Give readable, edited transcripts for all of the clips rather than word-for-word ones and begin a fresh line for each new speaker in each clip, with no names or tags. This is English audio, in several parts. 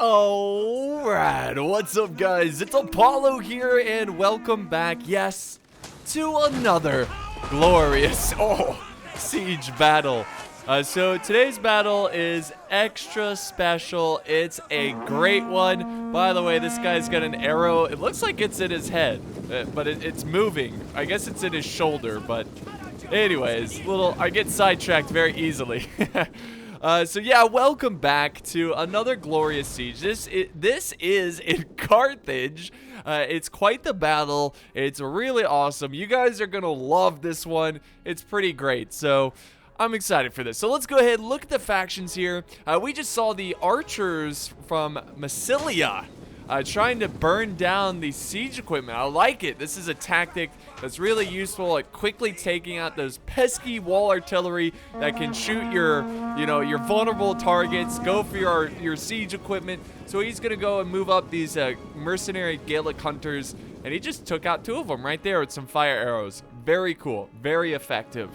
Alright, what's up guys? It's Apollo here and welcome back, yes, to another glorious, siege battle. So today's battle is extra special. It's a great one. By the way, this guy's got an arrow. It looks like it's in his head, but it's moving. I guess it's in his shoulder, but anyways, I get sidetracked very easily. So yeah, welcome back to another glorious siege. This is in Carthage. It's quite the battle. It's really awesome. You guys are gonna love this one. It's pretty great. So I'm excited for this. So let's go ahead and look at the factions here. We just saw the archers from Massilia trying to burn down the siege equipment. I like it. This is a tactic that's really useful at quickly taking out those pesky wall artillery that can shoot your vulnerable targets, go for your siege equipment. So he's gonna go and move up these mercenary Gaelic hunters, and he just took out 2 of them right there with some fire arrows. Very cool, very effective.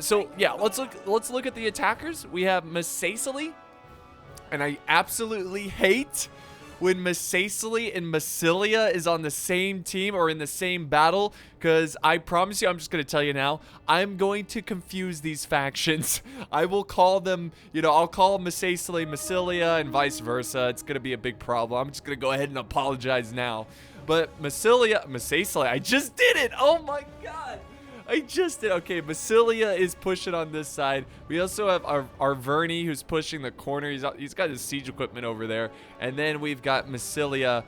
So yeah, let's look at the attackers. We have Massacely, and I absolutely hate when Massacely and Massilia is on the same team or in the same battle, because I promise you, I'm just going to tell you now, I'm going to confuse these factions. I will call them, I'll call Massacely Massilia and vice versa. It's going to be a big problem. I'm just going to go ahead and apologize now. But Massacely, I just did it. Oh my god. I just did. Okay, Massilia is pushing on this side. We also have our Vernie, who's pushing the corner. He's got his siege equipment over there. And then we've got Massilia,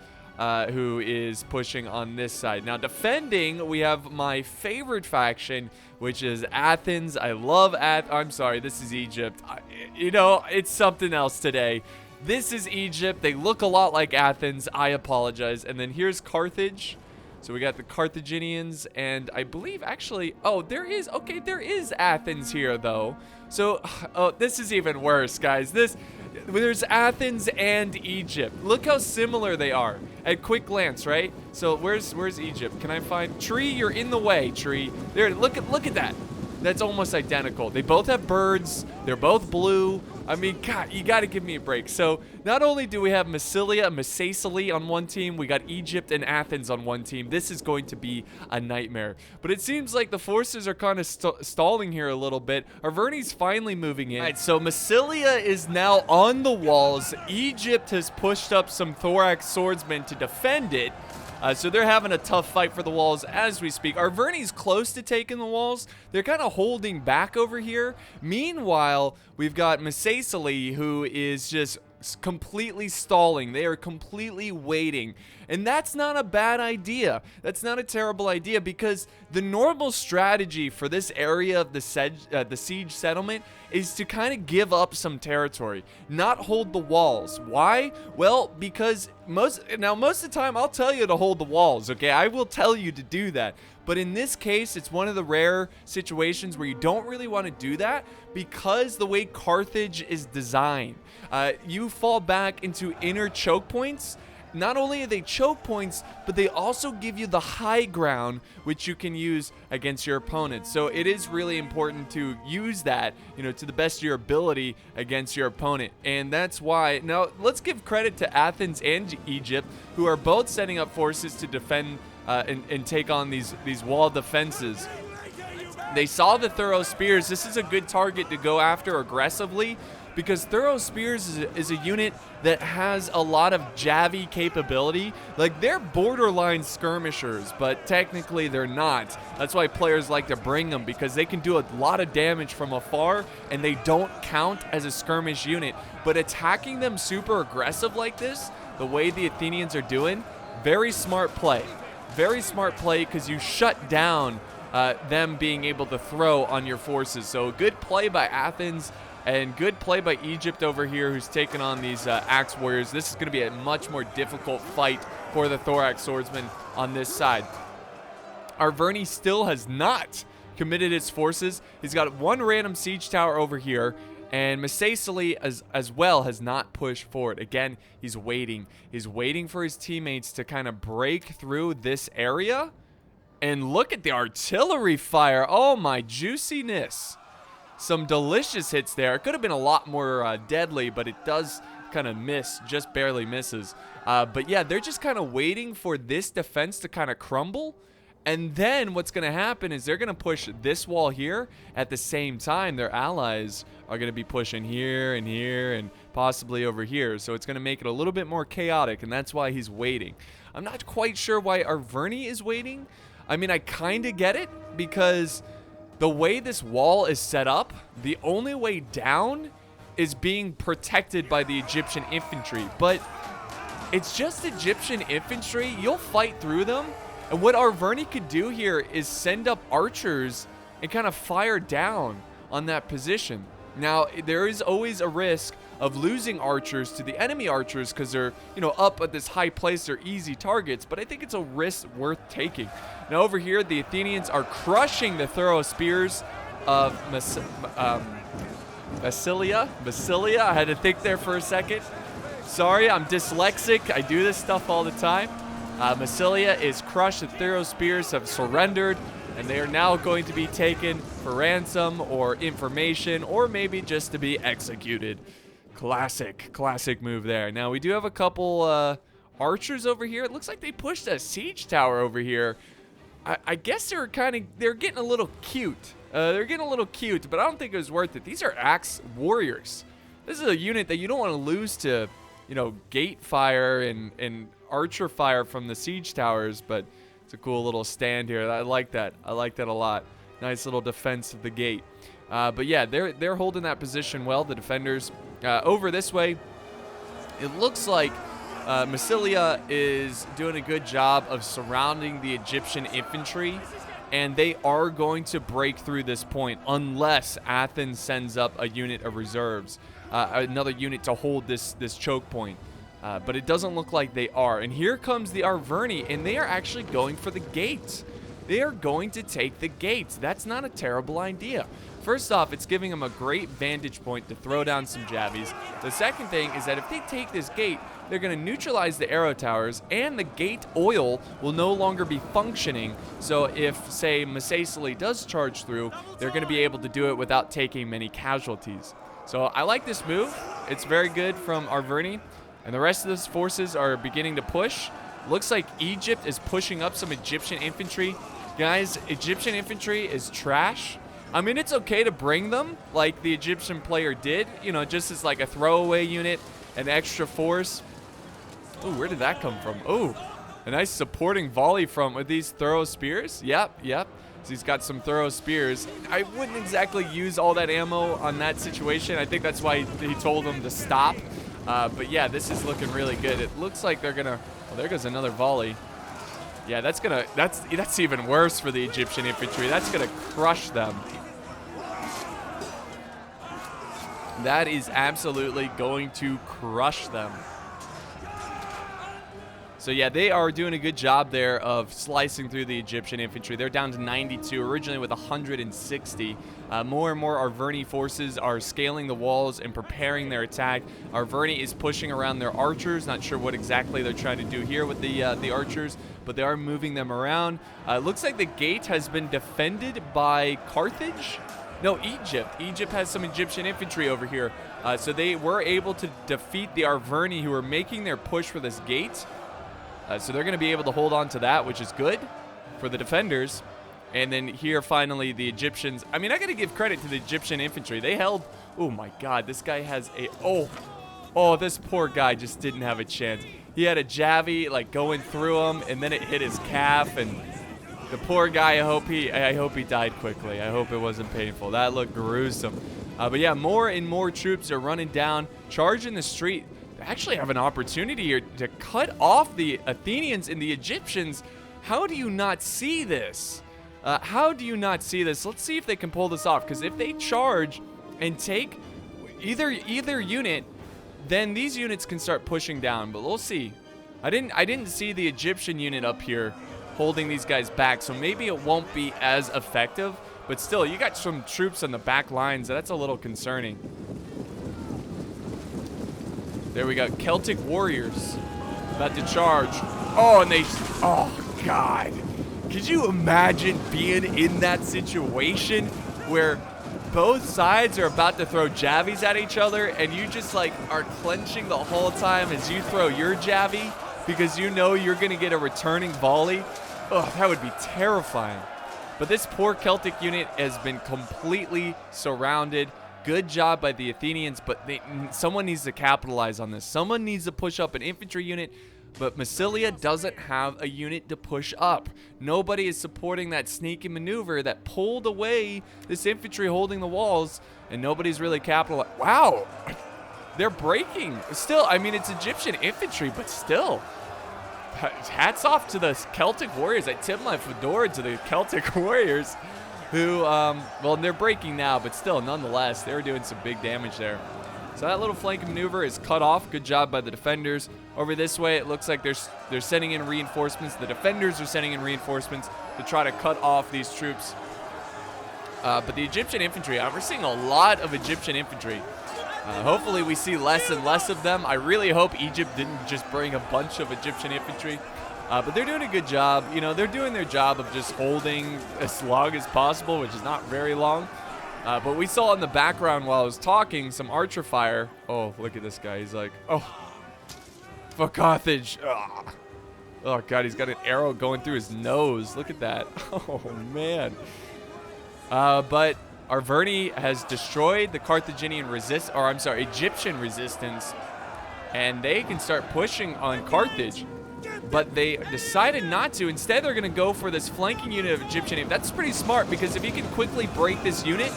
who is pushing on this side. Now, defending, we have my favorite faction, which is Athens. I love I'm sorry, this is Egypt. It's something else today. This is Egypt. They look a lot like Athens. I apologize. And then here's Carthage. So we got the Carthaginians, and I believe actually, there is Athens here though. So, this is even worse, guys. There's Athens and Egypt. Look how similar they are at quick glance, right? So where's Egypt? Can I find Tree? You're in the way, Tree. There, look at that. That's almost identical. They both have birds. They're both blue. I mean, God, you got to give me a break. So not only do we have Massilia and Massacely on one team, we got Egypt and Athens on one team. This is going to be a nightmare. But it seems like the forces are kind of stalling here a little bit. Our Vernie's finally moving in. All right, so Massilia is now on the walls. Egypt has pushed up some thorax swordsmen to defend it. So they're having a tough fight for the walls as we speak. Our Vernie's close to taking the walls. They're kind of holding back over here. Meanwhile, we've got Massacely, who is just completely stalling. They are completely waiting. And that's not a bad idea. That's not a terrible idea, because the normal strategy for this area of the siege settlement is to kind of give up some territory, not hold the walls. Why? Well, because most of the time I'll tell you to hold the walls, okay? I will tell you to do that. But in this case, it's one of the rare situations where you don't really want to do that, because the way Carthage is designed, you fall back into inner choke points. Not only are they choke points, but they also give you the high ground, which you can use against your opponent. So it is really important to use that, to the best of your ability against your opponent. And that's why, now let's give credit to Athens and Egypt, who are both setting up forces to defend and take on these wall defenses. They saw the Thorough Spears. This is a good target to go after aggressively, because Thorough Spears is a unit that has a lot of jabby capability. Like, they're borderline skirmishers, but technically they're not. That's why players like to bring them, because they can do a lot of damage from afar, and they don't count as a skirmish unit. But attacking them super aggressive like this, the way the Athenians are doing, very smart play. Very smart play, because you shut down them being able to throw on your forces. So good play by Athens. And good play by Egypt over here, who's taken on these axe warriors. This is going to be a much more difficult fight for the thorax swordsman on this side. Our Vernie still has not committed his forces. He's got one random siege tower over here. And Massacely as well has not pushed forward. Again, he's waiting. He's waiting for his teammates to kind of break through this area. And look at the artillery fire. Oh, my juiciness. Some delicious hits there. It could have been a lot more deadly, but it does kind of miss, just barely misses. But yeah, they're just kind of waiting for this defense to kind of crumble. And then what's going to happen is they're going to push this wall here. At the same time, their allies are going to be pushing here and possibly over here. So it's going to make it a little bit more chaotic, and that's why he's waiting. I'm not quite sure why Arverni is waiting. I mean, I kind of get it, because the way this wall is set up, the only way down is being protected by the Egyptian infantry. But it's just Egyptian infantry. You'll fight through them. And what Arverni could do here is send up archers and kind of fire down on that position. Now, there is always a risk of losing archers to the enemy archers because they're, you know, up at this high place. They're easy targets, but I think it's a risk worth taking. Now, over here, the Athenians are crushing the thorough spears of Basilia. I had to think there for a second. Sorry, I'm dyslexic. I do this stuff all the time. Massilia is crushed. The thorough spears have surrendered, and they are now going to be taken for ransom or information, or maybe just to be executed. Classic move there. Now, we do have a couple archers over here. It looks like they pushed a siege tower over here. I guess they're getting a little cute. They're getting a little cute, but I don't think it was worth it. These are axe warriors. This is a unit that you don't want to lose to, you know, gate fire and archer fire from the siege towers, but it's a cool little stand here. I like that. I like that a lot. Nice little defense of the gate. But yeah, they're holding that position well, the defenders. Over this way, it looks like Massilia is doing a good job of surrounding the Egyptian infantry, and they are going to break through this point unless Athens sends up a unit of reserves, another unit to hold this choke point. But it doesn't look like they are. And here comes the Arverni, and they are actually going for the gates. They are going to take the gates. That's not a terrible idea. First off, it's giving them a great vantage point to throw down some jabbies. The second thing is that if they take this gate, they're going to neutralize the arrow towers, and the gate oil will no longer be functioning. So if, say, Massaili does charge through, they're going to be able to do it without taking many casualties. So I like this move. It's very good from Arverni. And the rest of those forces are beginning to push. Looks like Egypt is pushing up some Egyptian infantry. Guys, Egyptian infantry is trash. I mean, it's okay to bring them like the Egyptian player did, you know, just as like a throwaway unit, an extra force. Oh, where did that come from? Oh, a nice supporting volley with these thorough spears. Yep. So he's got some thorough spears. I wouldn't exactly use all that ammo on that situation. I think that's why he told them to stop. But yeah, this is looking really good. It looks like they're gonna. Oh, there goes another volley. Yeah, that's even worse for the Egyptian infantry. That's gonna crush them. That is absolutely going to crush them. So yeah, they are doing a good job there of slicing through the Egyptian infantry. They're down to 92, originally with 160. More and more Arverni forces are scaling the walls and preparing their attack. Arverni is pushing around their archers. Not sure what exactly they're trying to do here with the archers, but they are moving them around. It looks like the gate has been defended by Carthage. No, Egypt. Egypt has some Egyptian infantry over here. So they were able to defeat the Arverni, who are making their push for this gate. So they're going to be able to hold on to that, which is good for the defenders. And then here, finally, the Egyptians. I mean, I got to give credit to the Egyptian infantry. They held. Oh, my God. This guy has a. Oh, this poor guy just didn't have a chance. He had a javi, like, going through him, and then it hit his calf. And the poor guy, I hope he died quickly. I hope it wasn't painful. That looked gruesome. But, yeah, more and more troops are running down, charging the street. They actually have an opportunity here to cut off the Athenians and the Egyptians. How do you not see this? How do you not see this? Let's see if they can pull this off, because if they charge and take either unit, then these units can start pushing down. But we'll see. I didn't see the Egyptian unit up here holding these guys back, so maybe it won't be as effective. But still, you got some troops on the back lines. That's a little concerning. There we go. Celtic warriors about to charge. Oh, and oh, God. Could you imagine being in that situation where both sides are about to throw javies at each other, and you just like are clenching the whole time as you throw your javy because you know you're going to get a returning volley. Oh, that would be terrifying. But this poor Celtic unit has been completely surrounded. Good job by the Athenians, but someone needs to capitalize on this. Someone needs to push up an infantry unit, but Massilia doesn't have a unit to push up. Nobody is supporting that sneaky maneuver that pulled away this infantry holding the walls, and nobody's really capitalizing. Wow, they're breaking. Still, I mean, it's Egyptian infantry, but still. Hats off to the Celtic warriors. I tip my fedora to the Celtic warriors who, well, they're breaking now, but still, nonetheless, they're doing some big damage there. So that little flanking maneuver is cut off. Good job by the defenders. Over this way, it looks like they're sending in reinforcements. The defenders are sending in reinforcements to try to cut off these troops. But the Egyptian infantry, we're seeing a lot of Egyptian infantry. Hopefully we see less and less of them. I really hope Egypt didn't just bring a bunch of Egyptian infantry. But they're doing a good job. You know, they're doing their job of just holding as long as possible, which is not very long. But we saw in the background while I was talking some archer fire. Oh, look at this guy. He's like, oh, for Carthage. Ugh. Oh, God, he's got an arrow going through his nose. Look at that. Oh, man. But Arverni has destroyed the Carthaginian Egyptian resistance, and they can start pushing on Carthage. But they decided not to. Instead, they're going to go for this flanking unit of Egyptian. That's pretty smart, because if you can quickly break this unit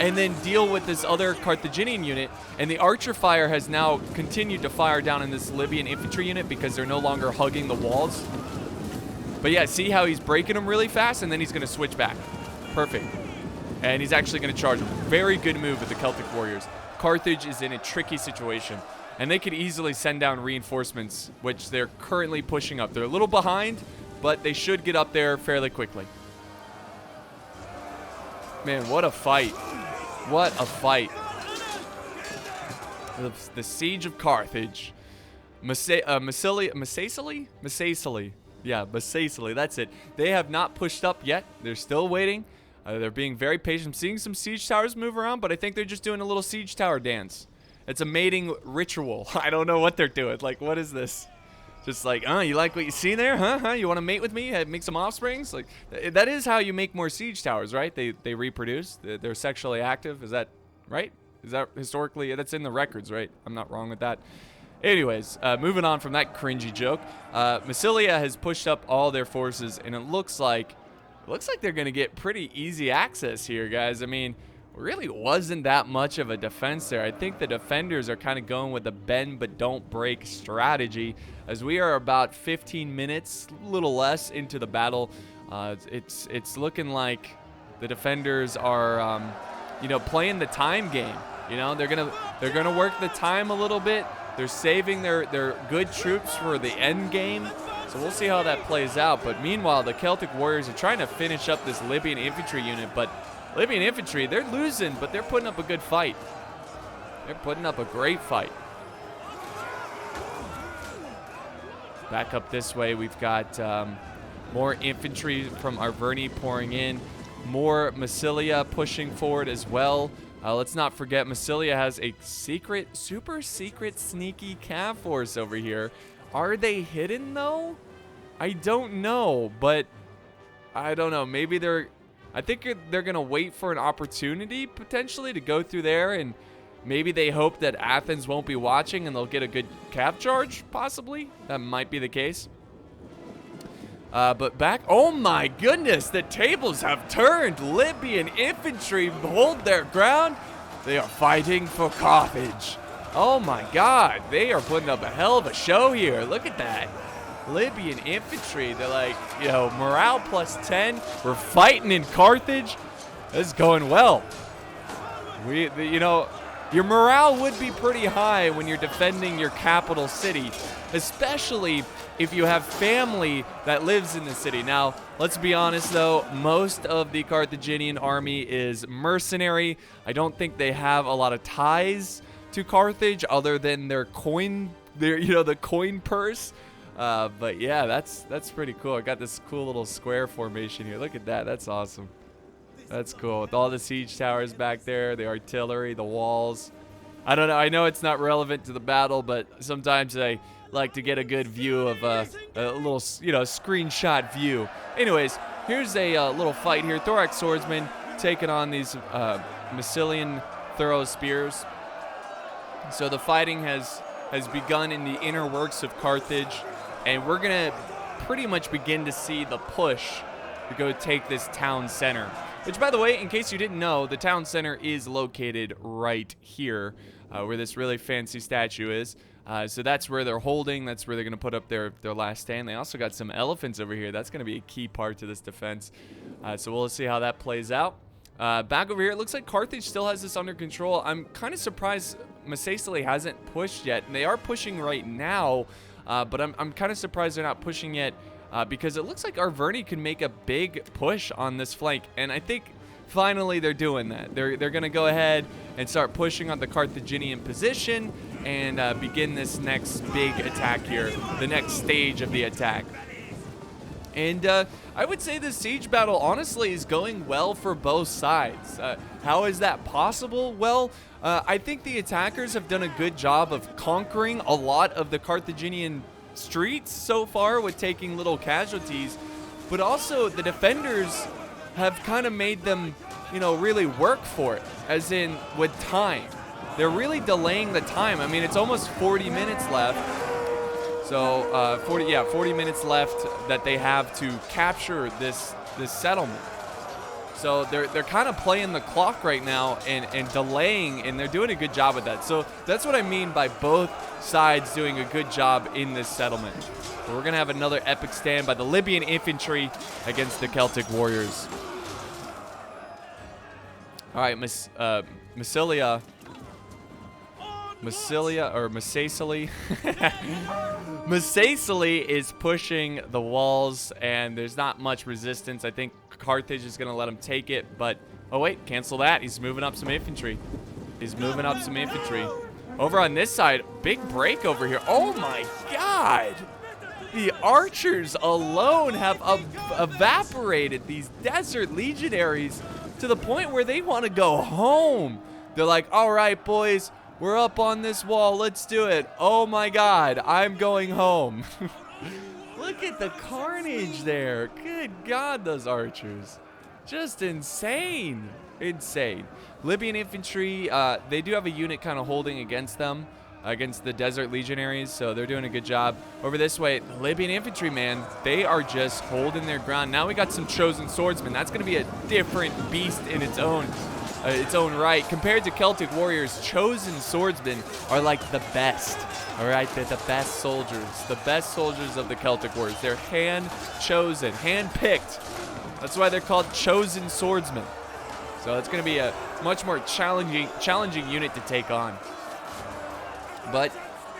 and then deal with this other Carthaginian unit, and the archer fire has now continued to fire down in this Libyan infantry unit because they're no longer hugging the walls. But yeah, see how he's breaking them really fast, and then he's going to switch back. Perfect. And he's actually going to charge them. Very good move with the Celtic warriors. Carthage is in a tricky situation, and they could easily send down reinforcements, which they're currently pushing up. They're a little behind, but they should get up there fairly quickly. Man, what a fight. What a fight. The Siege of Carthage. Massili? Yeah, Massili, that's it. They have not pushed up yet. They're still waiting. They're being very patient. I'm seeing some siege towers move around, but I think they're just doing a little siege tower dance. It's a mating ritual. I don't know what they're doing. Like, what is this? Just like, you like what you see there? Huh? You want to mate with me? Make some offsprings? Like, that is how you make more siege towers, right? They reproduce. They're sexually active. Is that right? Is that historically? That's in the records, right? I'm not wrong with that. Anyways, moving on from that cringy joke. Massilia has pushed up all their forces, and it looks like they're going to get pretty easy access here, guys. I mean, really wasn't that much of a defense there. I think the defenders are kind of going with the bend but don't break strategy, as we are about 15 minutes, a little less into the battle. It's looking like the defenders are, playing the time game. You know, they're gonna work the time a little bit. They're saving their good troops for the end game. So we'll see how that plays out. But meanwhile, the Celtic warriors are trying to finish up this Libyan infantry unit. But Libyan infantry, they're losing, but they're putting up a good fight. They're putting up a great fight. Back up this way, we've got more infantry from Arverni pouring in. More Massilia pushing forward as well. Let's not forget, Massilia has a super secret, sneaky cav force over here. Are they hidden, though? I don't know, but I don't know. Maybe I think they're going to wait for an opportunity, potentially, to go through there, and maybe they hope that Athens won't be watching and they'll get a good cav charge, possibly. That might be the case. But back, oh my goodness, the tables have turned. Libyan infantry hold their ground. They are fighting for Carthage. Oh my God, they are putting up a hell of a show here. Look at that. Libyan infantry, they're like, morale plus 10. We're fighting in Carthage. This is going well. Your morale would be pretty high when you're defending your capital city, especially if you have family that lives in the city. Now, let's be honest though, most of the Carthaginian army is mercenary. I don't think they have a lot of ties to Carthage other than their coin, the coin purse. But yeah, that's pretty cool. I got this cool little square formation here. Look at that. That's awesome. That's cool. With all the siege towers back there, the artillery, the walls. I don't know. I know it's not relevant to the battle, but sometimes I like to get a good view of a little, screenshot view. Anyways, here's a little fight here. Thorax swordsman taking on these Massilian thorough spears. So the fighting has begun in the inner works of Carthage, and we're gonna pretty much begin to see the push to go take this town center. Which, by the way, in case you didn't know, the town center is located right here, where this really fancy statue is. So that's where they're holding. That's where they're going to put up their last stand. They also got some elephants over here. That's going to be a key part to this defense. So we'll see how that plays out. Back over here, it looks like Carthage still has this under control. I'm kind of surprised Massilian hasn't pushed yet. And they are pushing right now, but I'm kind of surprised they're not pushing yet. Because it looks like Arverni can make a big push on this flank, and I think finally they're doing that. They're going to go ahead and start pushing on the Carthaginian position and begin this next big attack here, the next stage of the attack. And I would say this siege battle, honestly, is going well for both sides. How is that possible? Well, I think the attackers have done a good job of conquering a lot of the Carthaginian streets so far with taking little casualties, but also the defenders have kind of made them, really work for it, as in with time. They're really delaying the time. I mean, it's almost 40 minutes left. So 40 minutes left that they have to capture this settlement. So they're kind of playing the clock right now and delaying, and they're doing a good job with that. So that's what I mean by both sides doing a good job in this settlement. So we're going to have another epic stand by the Libyan infantry against the Celtic warriors. All right, Massilia is pushing the walls, and there's not much resistance. I think Carthage is going to let him take it, but oh wait, cancel that. He's moving up some infantry. Over on this side, big break over here. Oh my god! The archers alone have evaporated these desert legionaries to the point where they want to go home. They're like, all right, boys, we're up on this wall. Let's do it. Oh my god, I'm going home. Look at the carnage there. Good god, those archers. Just insane. Insane. Libyan infantry, they do have a unit kind of holding against them, against the desert legionaries, so they're doing a good job. Over this way, the Libyan infantry, man, they are just holding their ground. Now we got some chosen swordsmen. That's going to be a different beast in its own right. Compared to Celtic warriors, chosen swordsmen are like the best. All right, they're the best soldiers of the Celtic warriors. They're hand-chosen, hand-picked. That's why they're called chosen swordsmen. So it's going to be a much more challenging unit to take on. But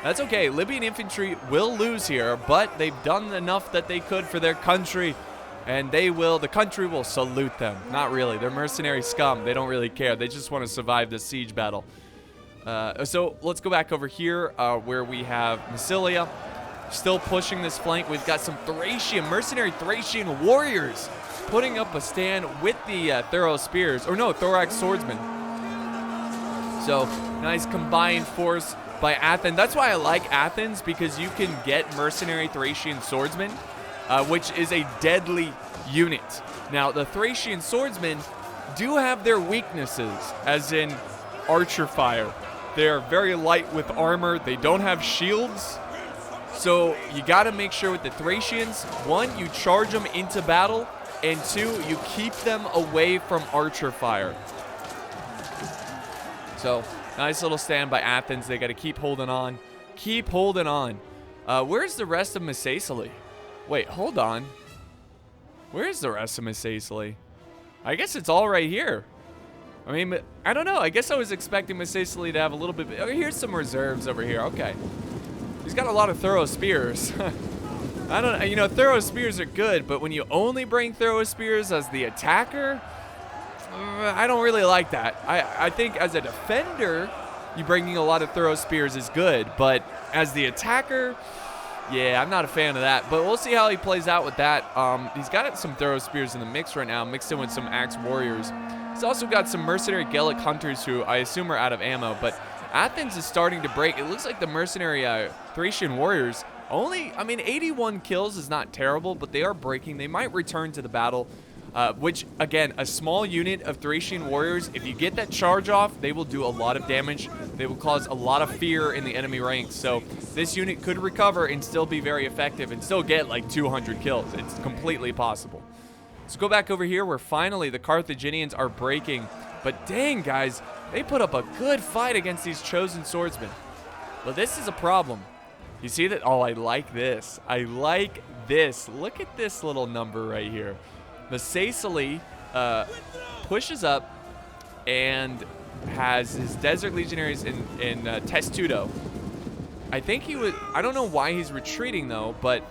that's okay. Libyan infantry will lose here, but they've done enough that they could for their country, and the country will salute them. Not really. They're mercenary scum. They don't really care. They just want to survive this siege battle. So let's go back over here where we have Massilia still pushing this flank. We've got some mercenary Thracian warriors putting up a stand with the thorax swordsmen. So nice combined force by Athens. That's why I like Athens, because you can get mercenary Thracian swordsmen, which is a deadly unit. Now, the Thracian swordsmen do have their weaknesses, as in archer fire. They're very light with armor. They don't have shields. So you got to make sure with the Thracians, one, you charge them into battle, and two, you keep them away from archer fire. So nice little stand by Athens. They got to keep holding on. Where's the rest of Massilian? Wait, hold on. Where's the rest of Massilian? I guess it's all right here. I mean, I don't know. I guess I was expecting Massilian to have a little bit. Oh, here's some reserves over here. Okay. He's got a lot of thorough spears. I don't know. Thorough spears are good, but when you only bring thorough spears as the attacker, I don't really like that. I think as a defender, you bringing a lot of thorough spears is good, but as the attacker, Yeah, I'm not a fan of that, but we'll see how he plays out with that. He's got some throw spears in the mix right now, mixed in with some axe warriors. He's also got some mercenary Gallic hunters who I assume are out of ammo, but Athens is starting to break. It looks like the mercenary Thracian warriors only, I mean, 81 kills is not terrible, but they are breaking. They might return to the battle, which, again, a small unit of Thracian warriors, if you get that charge off, they will do a lot of damage. They will cause a lot of fear in the enemy ranks. So this unit could recover and still be very effective and still get like 200 kills. It's completely possible. Let's go back over here where finally the Carthaginians are breaking. But dang, guys, they put up a good fight against these chosen swordsmen. But this is a problem. You see that? Oh, I like this. I like this. Look at this little number right here. Masacely pushes up and has his Desert Legionaries in Testudo. I think he was, I don't know why he's retreating though, but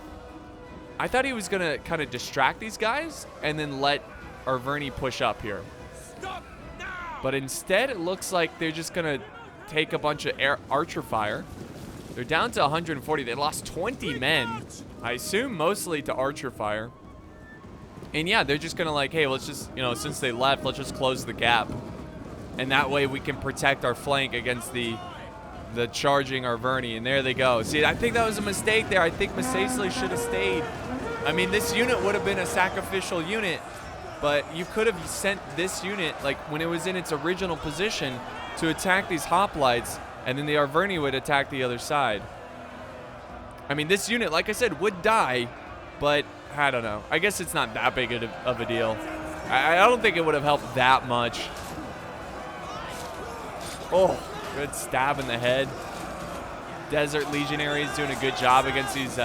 I thought he was going to kind of distract these guys and then let Arverni push up here. But instead, it looks like they're just going to take a bunch of archer fire. They're down to 140. They lost 20 men, I assume mostly to archer fire. And yeah, they're just going to like, hey, let's just, you know, since they left, let's just close the gap. And that way we can protect our flank against the charging Arverni. And there they go. See, I think that was a mistake there. I think Masacely should have stayed. I mean, this unit would have been a sacrificial unit, but you could have sent this unit, like, when it was in its original position to attack these hoplites, and then the Arverni would attack the other side. I mean, this unit, like I said, would die, but I don't know. I guess it's not that big of a deal. I don't think it would have helped that much. Oh, good stab in the head. Desert Legionaries doing a good job against these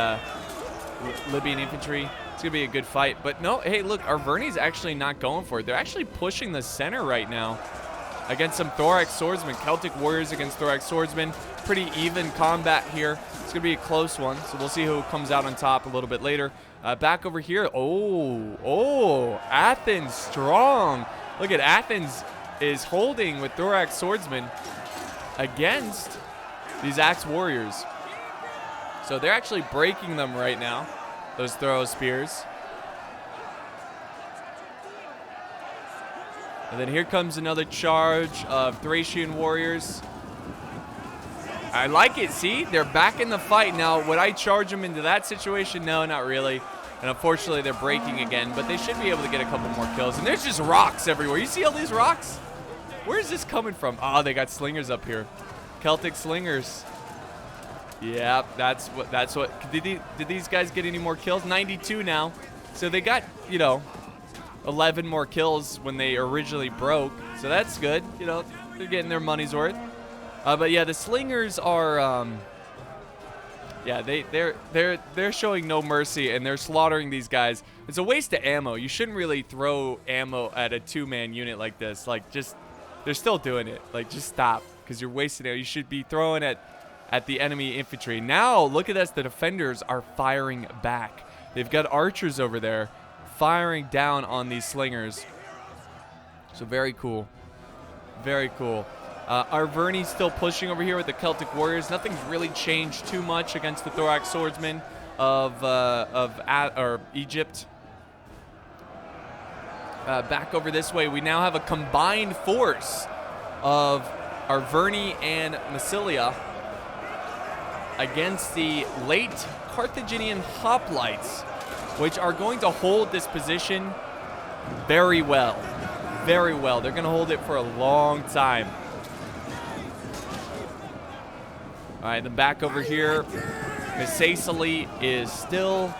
Libyan infantry. It's going to be a good fight. But no, hey, look, Arverni's actually not going for it. They're actually pushing the center right now against some Thorax swordsmen. Celtic warriors against Thorax swordsmen. Pretty even combat here. It's going to be a close one, so we'll see who comes out on top a little bit later. Back over here. Oh, Athens strong. Look at Athens is holding with Thorax swordsmen against these axe warriors. So they're actually breaking them right now, those throw spears. And then here comes another charge of Thracian warriors. I like it. See, they're back in the fight now. Would I charge them into that situation? No, not really. And unfortunately, they're breaking again, but they should be able to get a couple more kills. And there's just rocks everywhere. You see all these rocks? Where is this coming from? Oh, they got slingers up here. Celtic slingers. Yeah, that's what. Did these guys get any more kills? 92 now. So they got, you know, 11 more kills when they originally broke. So that's good. You know, they're getting their money's worth. But yeah, the slingers are yeah, they're showing no mercy, and they're slaughtering these guys. It's a waste of ammo. You shouldn't really throw ammo at a two-man unit like this. Like, just, they're still doing it. Like, just stop, because you're wasting it. You should be throwing at the enemy infantry. Now, look at this. The defenders are firing back. They've got archers over there firing down on these slingers. So very cool. Very cool. Arverni's still pushing over here with the Celtic warriors. Nothing's really changed too much against the Thorax swordsmen of Egypt. Back over this way, we now have a combined force of Arverni and Massilia against the late Carthaginian hoplites, which are going to hold this position very well. Very well. They're going to hold it for a long time. All right, then back over here, Masacely is still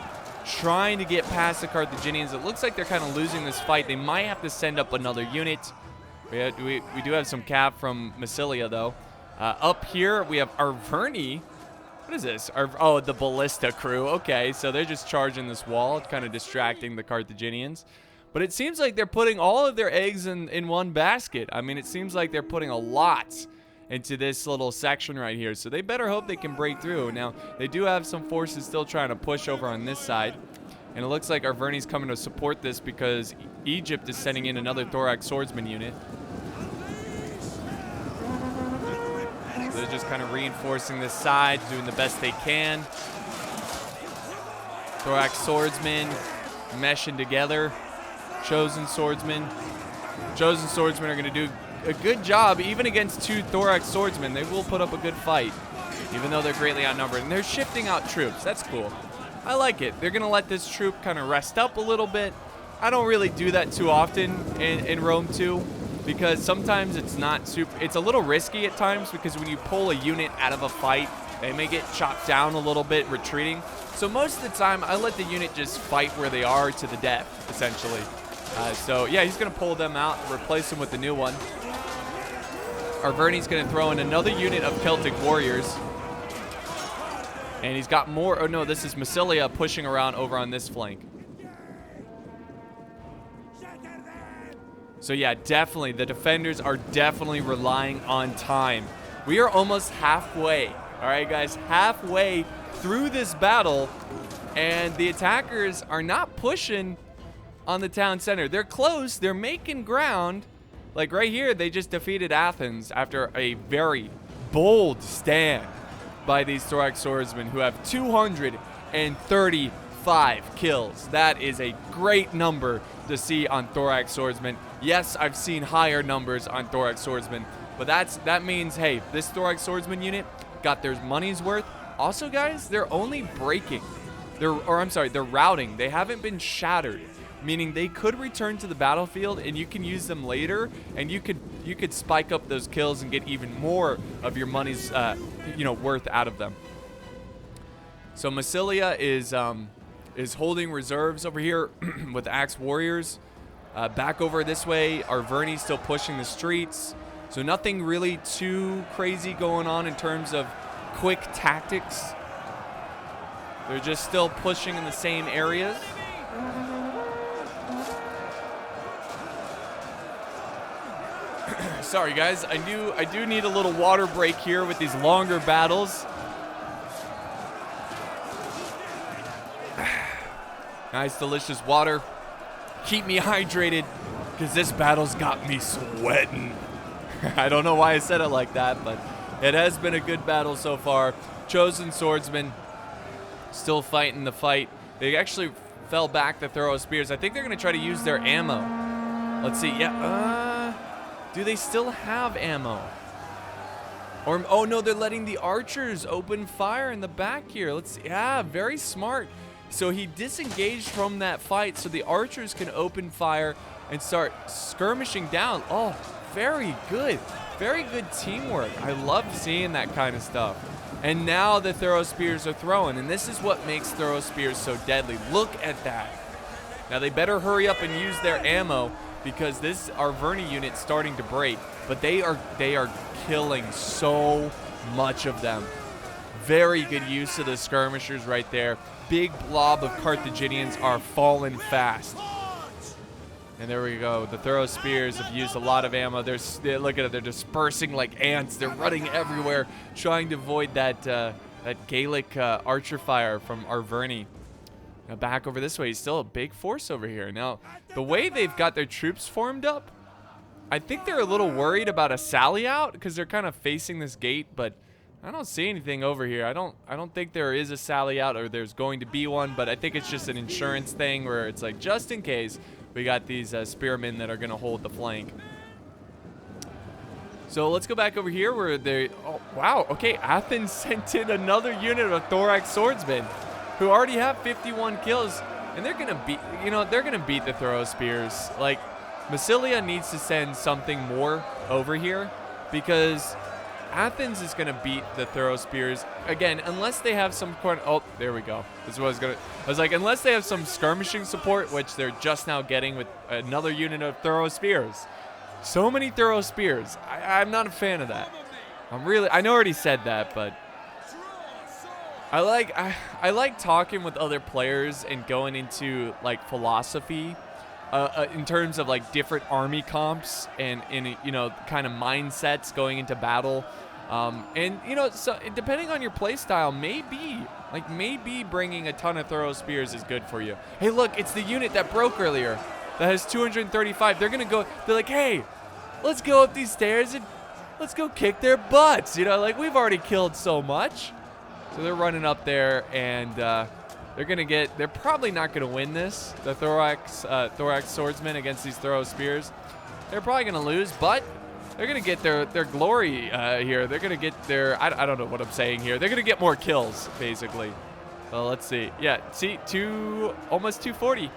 trying to get past the Carthaginians. It looks like they're kind of losing this fight. They might have to send up another unit. We do have some cap from Massilia, though. Up here, we have Arverni. What is this? Oh, the ballista crew. Okay, so they're just charging this wall, kind of distracting the Carthaginians. But it seems like they're putting all of their eggs in one basket. I mean, it seems like they're putting a lot into this little section right here. So they better hope they can break through. Now, they do have some forces still trying to push over on this side. And it looks like Arverni's coming to support this because Egypt is sending in another Thorax swordsman unit. So they're just kind of reinforcing this side, doing the best they can. Thorax swordsmen meshing together. Chosen swordsmen. Chosen swordsmen are going to do a good job even against 2 thorax swordsmen. They will put up a good fight, even though they're greatly outnumbered. And they're shifting out troops. That's cool. I like it. They're going to let this troop kind of rest up a little bit. I don't really do that too often in Rome 2 because sometimes it's not super. It's a little risky at times because when you pull a unit out of a fight, they may get chopped down a little bit retreating. So most of the time, I let the unit just fight where they are to the death, essentially. So yeah, he's going to pull them out, replace them with the new one. Arverni's going to throw in another unit of Celtic warriors. And he's got more. Oh no, this is Massilia pushing around over on this flank. So yeah, definitely, the defenders are definitely relying on time. We are almost halfway. All right, guys, halfway through this battle. And the attackers are not pushing on the town center. They're close. They're making ground. Like right here, they just defeated Athens after a very bold stand by these thorax swordsmen who have 235 kills. That is a great number to see on thorax swordsmen. Yes, I've seen higher numbers on thorax swordsmen, but that means, hey, this thorax swordsman unit got their money's worth. Also, guys, they're only breaking. They're routing. They haven't been shattered, meaning they could return to the battlefield and you can use them later, and you could spike up those kills and get even more of your money's worth out of them. So Massilia is holding reserves over here with Axe Warriors. Back over this way, Arverni's still pushing the streets. So nothing really too crazy going on in terms of quick tactics. They're just still pushing in the same areas. Sorry guys, I do need a little water break here with these longer battles. Nice delicious water. Keep me hydrated because this battle's got me sweating. I don't know why I said it like that, but it has been a good battle so far. Chosen swordsmen still fighting the fight. They actually fell back to throw spears. I think they're going to try to use their ammo. Let's see. Yeah. Do they still have ammo? Or oh no, they're letting the archers open fire in the back here. Let's see. Yeah, very smart. So he disengaged from that fight so the archers can open fire and start skirmishing down. Oh, very good. Very good teamwork. I love seeing that kind of stuff. And now the throw spears are throwing, and this is what makes throw spears so deadly. Look at that. Now they better hurry up and use their ammo because this Arverni unit's starting to break, but they are killing so much of them. Very good use of the skirmishers right there. Big blob of Carthaginians are falling fast. And there we go. The throw spears have used a lot of ammo. Look at it. They're dispersing like ants. They're running everywhere, trying to avoid that Gaelic archer fire from Arverni. Now back over this way. He's still a big force over here. Now, the way they've got their troops formed up, I think they're a little worried about a sally out because they're kind of facing this gate, but I don't see anything over here. I don't think there is a sally out or there's going to be one, but I think it's just an insurance thing where it's like just in case we got these spearmen that are going to hold the flank. So let's go back over here where they, oh wow, okay, Athens sent in another unit of thorax swordsmen who already have 51 kills, and they're going to beat, they're going to beat the throw spears. Like Massilia needs to send something more over here because Athens is going to beat the throw spears again, unless they have some kind. Oh, there we go. This is what I was like, unless they have some skirmishing support, which they're just now getting with another unit of throw spears. So many throw spears. I'm not a fan of that. I know I already said that, but I like talking with other players and going into like philosophy. In terms of like different army comps and kind of mindsets going into battle, and so depending on your play style, maybe bringing a ton of throw spears is good for you. Hey, look, it's the unit that broke earlier that has 235. They're like, hey, let's go up these stairs and let's go kick their butts. Like we've already killed so much, so they're running up there and They're probably not gonna win this. The thorax swordsmen against these throw spears. They're probably gonna lose, but they're gonna get their glory here. They're gonna get their, I don't know what I'm saying here. They're gonna get more kills, basically. Well, let's see. Yeah, see, almost 240.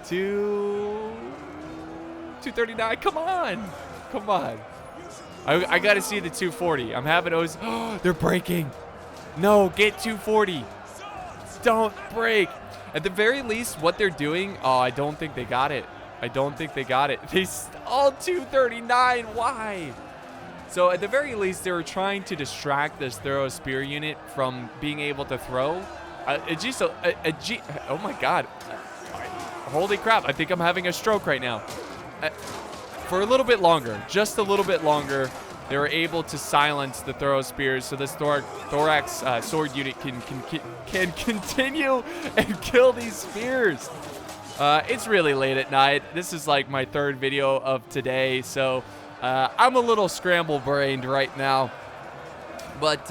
239. Come on. Come on. I gotta see the 240. I'm having those. Oh, they're breaking. No, get 240. Don't break. At the very least, what they're doing. Oh, I don't think they got it. I don't think they got it. They all 239. Why? So at the very least, they were trying to distract this throw spear unit from being able to throw. Oh my God. Holy crap. I think I'm having a stroke right now. For a little bit longer, just a little bit longer, they were able to silence the throw spears, so this thorax sword unit can continue and kill these spears. It's really late at night. This is like my third video of today, so I'm a little scramble-brained right now. But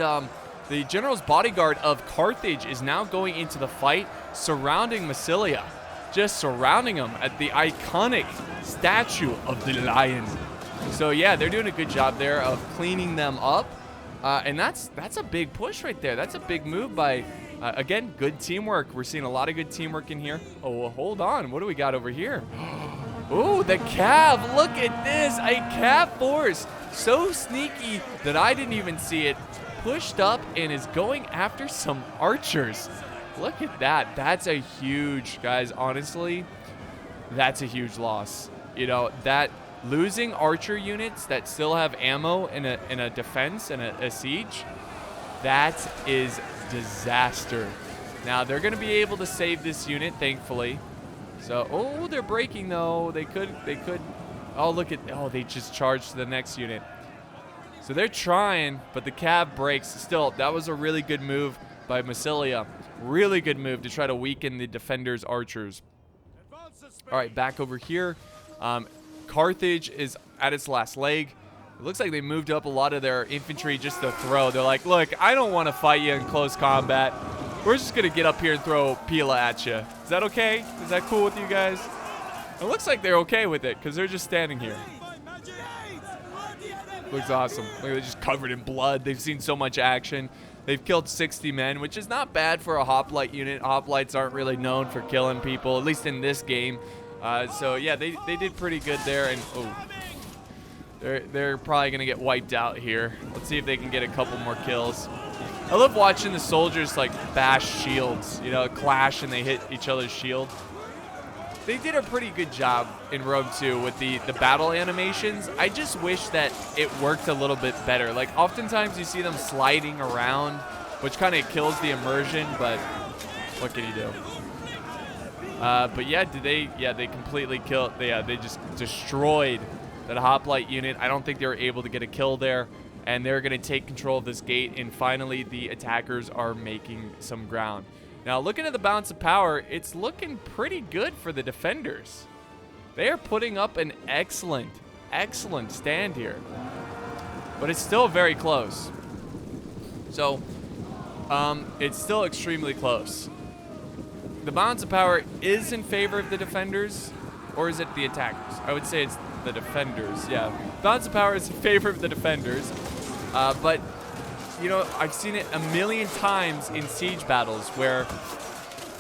the general's bodyguard of Carthage is now going into the fight, surrounding Massilia. Just surrounding him at the iconic statue of the lion. So yeah, they're doing a good job there of cleaning them up, and that's a big push right there. That's a big move by, again, good teamwork. We're seeing a lot of good teamwork in here. Oh, well, hold on. What do we got over here? Oh, the cav. Look at this. A cav force. So sneaky that I didn't even see it. Pushed up and is going after some archers. Look at that. That's a huge, guys, honestly, that's a huge loss. You know, that losing archer units that still have ammo in a defense and a siege, that is disaster. Now, they're going to be able to save this unit, thankfully. So, oh, they're breaking, though. They could. Oh, look at, oh, they just charged to the next unit. So they're trying, but the cav breaks. Still, that was a really good move by Massilia. Really good move to try to weaken the defenders' archers. All right, back over here. Carthage is at its last leg. It looks like they moved up a lot of their infantry just to throw. They're like, look, I don't want to fight you in close combat. We're just going to get up here and throw Pila at you. Is that okay? Is that cool with you guys? It looks like they're okay with it because they're just standing here. Looks awesome. Look, they're just covered in blood. They've seen so much action. They've killed 60 men, which is not bad for a hoplite unit. Hoplites aren't really known for killing people, at least in this game. So yeah, they did pretty good there. And oh, they're probably gonna get wiped out here. Let's see if they can get a couple more kills. I love watching the soldiers like bash shields, you know, clash and they hit each other's shield. They did a pretty good job in Rogue 2 with the battle animations. I just wish that it worked a little bit better. Like, oftentimes you see them sliding around, which kind of kills the immersion, but what can you do? But yeah, they completely killed, they just destroyed that hoplite unit. I don't think they were able to get a kill there, and they're going to take control of this gate, and finally the attackers are making some ground. Now, looking at the balance of power, it's looking pretty good for the defenders. They are putting up an excellent stand here. But it's still very close. So, it's still extremely close. The balance of power is in favor of the defenders, or is it the attackers? I would say it's the defenders, yeah. Balance of power is in favor of the defenders, but you know, I've seen it a million times in siege battles where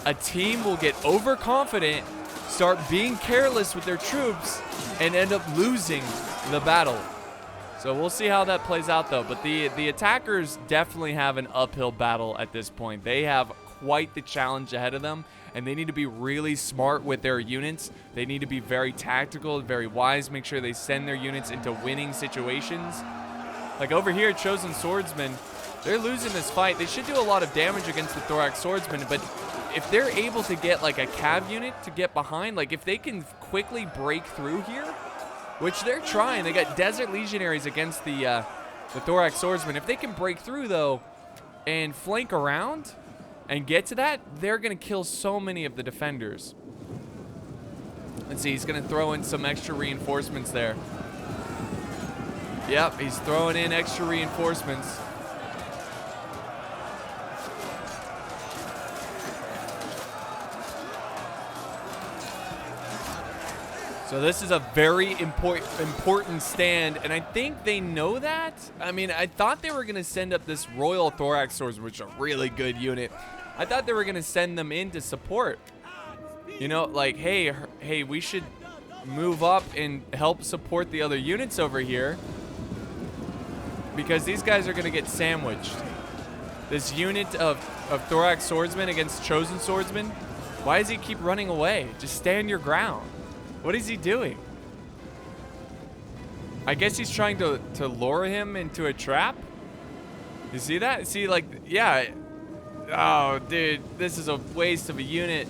a team will get overconfident, start being careless with their troops, and end up losing the battle. So we'll see how that plays out, though. But the attackers definitely have an uphill battle at this point. They have quite the challenge ahead of them, and they need to be really smart with their units. They need to be very tactical, very wise, make sure they send their units into winning situations. Like over here, Chosen Swordsmen, they're losing this fight. They should do a lot of damage against the Thorax Swordsmen, but if they're able to get like a cav unit to get behind, like if they can quickly break through here, which they're trying. They got Desert Legionaries against the Thorax Swordsmen. If they can break through, though, and flank around and get to that, they're going to kill so many of the defenders. Let's see, he's going to throw in some extra reinforcements there. Yep, he's throwing in extra reinforcements. So this is a very important stand, and I think they know that. I mean, I thought they were going to send up this Royal Thorax Swordsman, which is a really good unit. I thought they were going to send them in to support. You know, like, hey, we should move up and help support the other units over here, because these guys are going to get sandwiched. This unit of Thorax Swordsman against Chosen Swordsman, why does he keep running away? Just stand your ground. What is he doing? I guess he's trying to lure him into a trap. You see that? See, like, yeah. Oh, dude, this is a waste of a unit.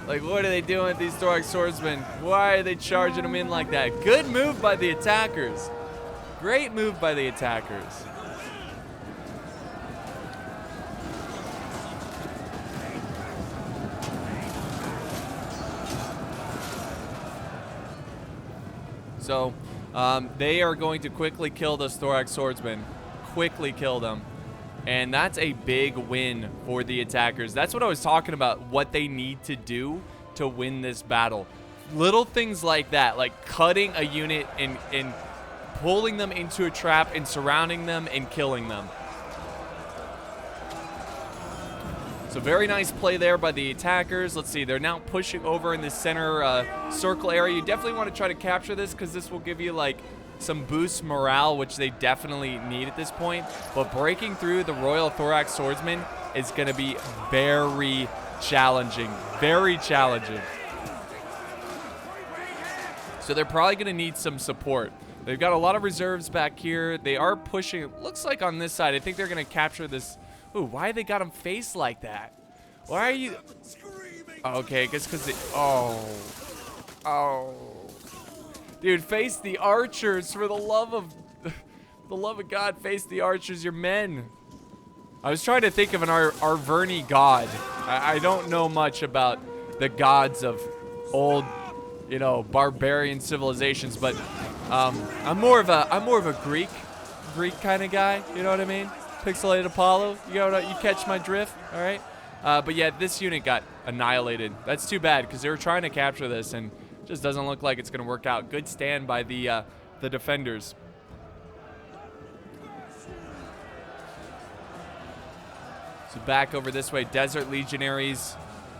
Like, what are they doing with these Thorax Swordsmen? Why are they charging them in like that? Good move by the attackers. Great move by the attackers. So, they are going to quickly kill those Thorax Swordsmen. Quickly kill them. And that's a big win for the attackers. That's what I was talking about, what they need to do to win this battle. Little things like that, like cutting a unit and pulling them into a trap and surrounding them and killing them. So very nice play there by the attackers. Let's see, they're now pushing over in the center circle area. You definitely want to try to capture this because this will give you like some boost morale, which they definitely need at this point. But breaking through the Royal Thorax Swordsman is going to be very challenging. Very challenging. So they're probably going to need some support. They've got a lot of reserves back here. They are pushing, it looks like on this side. I think they're going to capture this. Ooh, why they got him faced like that? Why are you? Oh, okay, I guess because they. Oh. Dude, face the archers for the love of God. Face the archers, your men. I was trying to think of an Arverni god. I don't know much about the gods of old, you know, barbarian civilizations, but I'm more of a Greek kind of guy. You know what I mean? Pixelated Apollo. You catch my drift, all right? But yeah, this unit got annihilated. That's too bad because they were trying to capture this and it just doesn't look like it's going to work out. Good stand by the defenders. So back over this way, Desert Legionaries.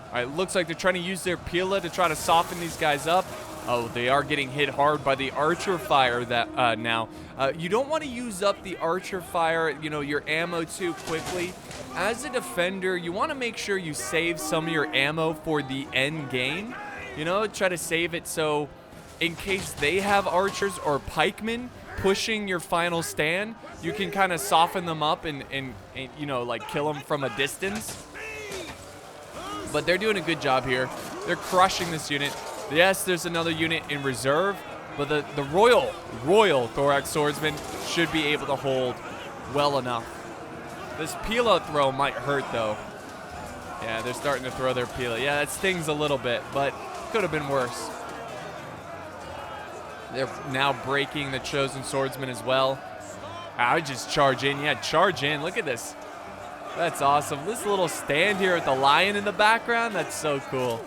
All right, looks like they're trying to use their Pila to try to soften these guys up. Oh, they are getting hit hard by the archer fire that now. You don't want to use up the archer fire, you know, your ammo too quickly. As a defender, you want to make sure you save some of your ammo for the end game. You know, try to save it so in case they have archers or pikemen pushing your final stand, you can kind of soften them up and you know, like kill them from a distance. But they're doing a good job here. They're crushing this unit. Yes, there's another unit in reserve, but the Royal Thorax Swordsman should be able to hold well enough. This Pila throw might hurt, though. Yeah, they're starting to throw their Pila. Yeah, that stings a little bit, but could have been worse. They're now breaking the Chosen Swordsman as well. I would just charge in. Yeah, charge in. Look at this. That's awesome. This little stand here with the lion in the background, that's so cool.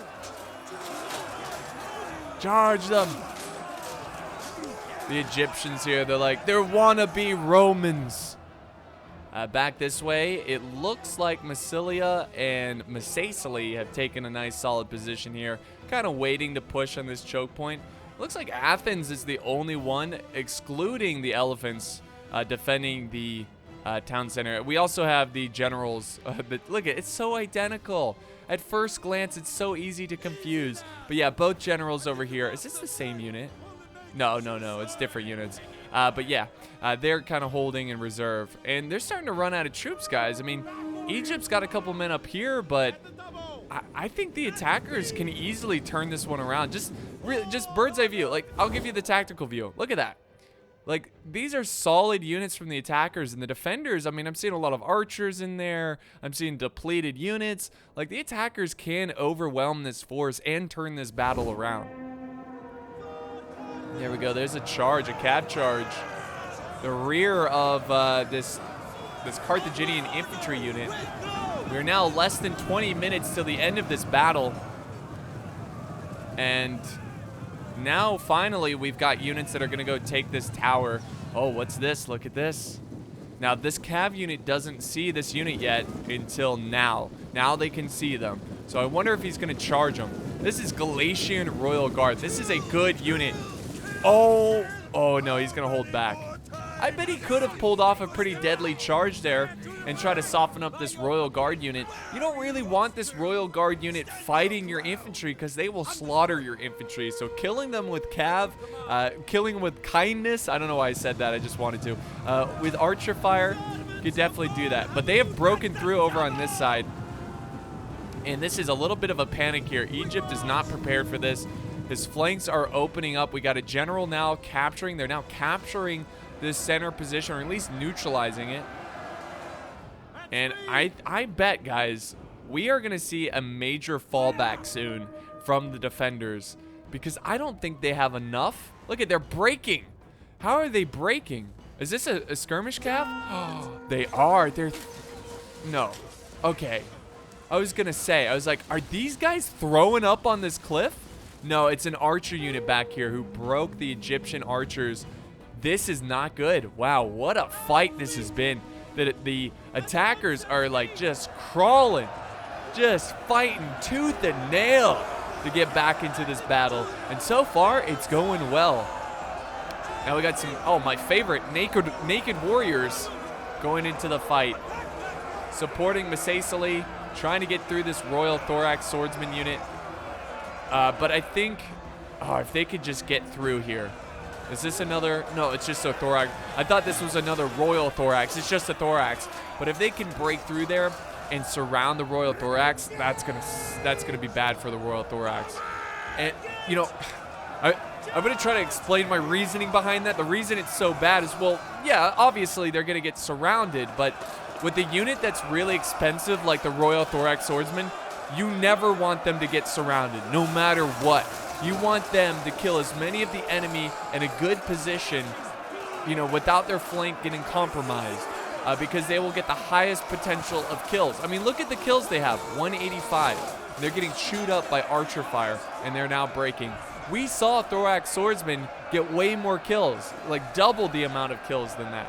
Charge them. The Egyptians here, they're wannabe Romans. Back this way, it looks like Massilia and Massaceae have taken a nice solid position here, kind of waiting to push on this choke point. Looks like Athens is the only one, excluding the elephants, defending the town center. We also have the generals, but look, it's so identical. At first glance, it's so easy to confuse. But yeah, both generals over here. Is this the same unit? No, it's different units. But yeah, they're kind of holding in reserve. And they're starting to run out of troops, guys. I mean, Egypt's got a couple men up here, but I think the attackers can easily turn this one around. Just bird's eye view. Like, I'll give you the tactical view. Look at that. Like, these are solid units from the attackers, and the defenders, I mean, I'm seeing a lot of archers in there. I'm seeing depleted units. Like, the attackers can overwhelm this force and turn this battle around. There we go. There's a charge, a cab charge. The rear of this Carthaginian infantry unit. We're now less than 20 minutes till the end of this battle. And Now, finally, we've got units that are going to go take this tower. Oh, what's this? Look at this. Now, this cav unit doesn't see this unit yet until now. Now they can see them. So I wonder if he's going to charge them. This is Galatian Royal Guard. This is a good unit. Oh no, he's going to hold back. I bet he could have pulled off a pretty deadly charge there and try to soften up this Royal Guard unit. You don't really want this Royal Guard unit fighting your infantry because they will slaughter your infantry. So killing them with cav, killing them with kindness, I don't know why I said that, I just wanted to. With archer fire, you could definitely do that. But they have broken through over on this side. And this is a little bit of a panic here. Egypt is not prepared for this. His flanks are opening up. We got a general now capturing. They're now capturing this center position, or at least neutralizing it. And I bet, guys, we are going to see a major fallback soon from the defenders because I don't think they have enough. Look at, they're breaking. How are they breaking? Is this a skirmish cav? Oh, they are. No. Okay. I was going to say, I was like, are these guys throwing up on this cliff? No, it's an archer unit back here who broke the Egyptian archers. This is not good. Wow, what a fight this has been. The attackers are like just crawling, just fighting tooth and nail to get back into this battle. And so far, it's going well. Now we got some, oh, my favorite, naked warriors going into the fight. Supporting Massaisali, trying to get through this Royal Thorax Swordsman unit. But I think, if they could just get through here. Is this another? No, it's just a thorax. I thought this was another Royal Thorax. It's just a thorax. But if they can break through there and surround the Royal Thorax, that's gonna be bad for the Royal Thorax. And you know, I'm gonna try to explain my reasoning behind that. The reason it's so bad is, well, yeah, obviously they're gonna get surrounded, but with a unit that's really expensive like the Royal Thorax Swordsman, you never want them to get surrounded, no matter what. You want them to kill as many of the enemy in a good position, you know, without their flank getting compromised, because they will get the highest potential of kills. I mean, look at the kills they have, 185. They're getting chewed up by archer fire, and they're now breaking. We saw Thorax Swordsman get way more kills, like double the amount of kills than that.